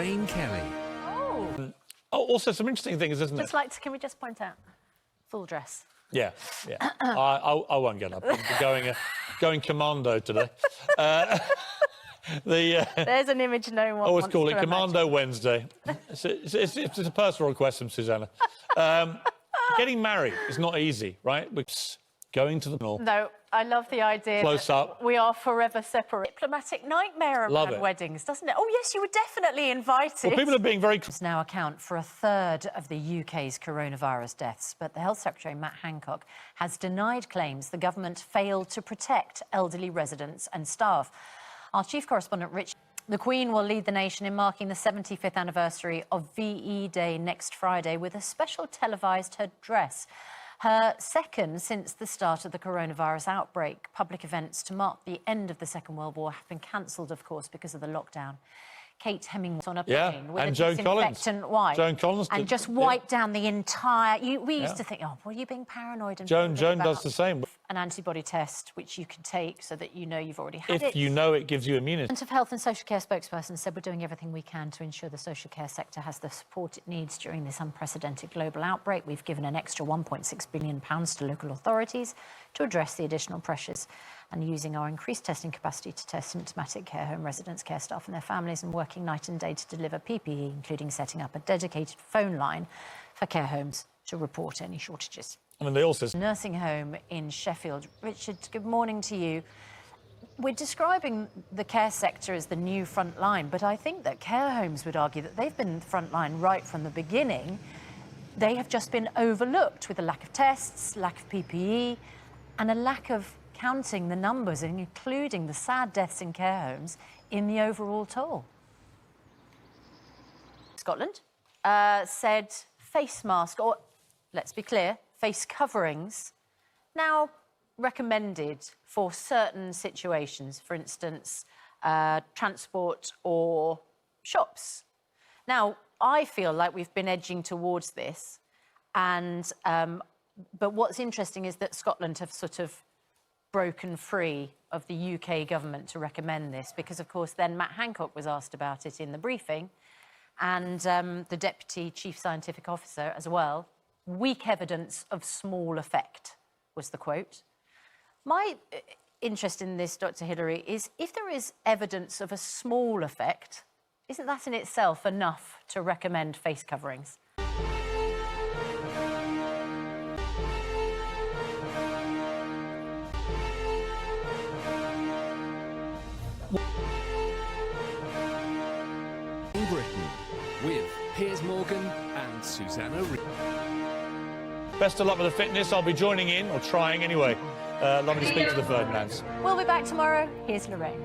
Lorraine Kelly. Oh. Oh, also some interesting things, isn't Just it? like to, can we just point out? Full dress. Yeah. I won't get up. I'm going commando today. There's an image no one I always wants call to it Commando imagine. Wednesday. It's a personal request from Susanna. Getting married is not easy, right? It's going to the No, I love the idea. Close up. We are forever separate. Diplomatic nightmare Love around it. weddings, doesn't it? Oh, yes, you were definitely invited. Well, people are being very... Now account for a third of the UK's coronavirus deaths, but the Health Secretary, Matt Hancock, has denied claims the government failed to protect elderly residents and staff. Our chief correspondent, Rich... The Queen will lead the nation in marking the 75th anniversary of VE Day next Friday with a special televised address. Her second since the start of the coronavirus outbreak. Public events to mark the end of the Second World War have been cancelled, of course, because of the lockdown. Kate Hemmings on a plane with and a Joan disinfectant wipe. Joan Collins and did, just wiped down the entire... we used to think, oh, well, you're being paranoid. And Joan does the same. An antibody test, which you can take so that you know you've already had it. If you know it gives you immunity. The Department of Health and Social Care spokesperson said we're doing everything we can to ensure the social care sector has the support it needs during this unprecedented global outbreak. We've given an extra £1.6 billion to local authorities to address the additional pressures, and using our increased testing capacity to test symptomatic care home residents, care staff and their families, and working night and day to deliver PPE, including setting up a dedicated phone line for care homes to report any shortages. I mean, they also... Nursing home in Sheffield. Richard, good morning to you. We're describing the care sector as the new front line, but I think that care homes would argue that they've been the front line right from the beginning. They have just been overlooked with a lack of tests, lack of PPE, and a lack of counting the numbers, including the sad deaths in care homes, in the overall toll. Scotland said face mask, or let's be clear, face coverings, now recommended for certain situations, for instance, transport or shops. Now, I feel like we've been edging towards this, and but what's interesting is that Scotland have sort of broken free of the UK government to recommend this, because, of course, then Matt Hancock was asked about it in the briefing, and the Deputy Chief Scientific Officer as well. Weak evidence of small effect was the quote. My interest in this, Dr. Hillary, is if there is evidence of a small effect, isn't that in itself enough to recommend face coverings? In Britain, with Piers Morgan and Susanna Reid. Best of luck with the fitness. I'll be joining in, or trying anyway. Lovely to speak to the Ferdinands. We'll be back tomorrow. Here's Lorraine.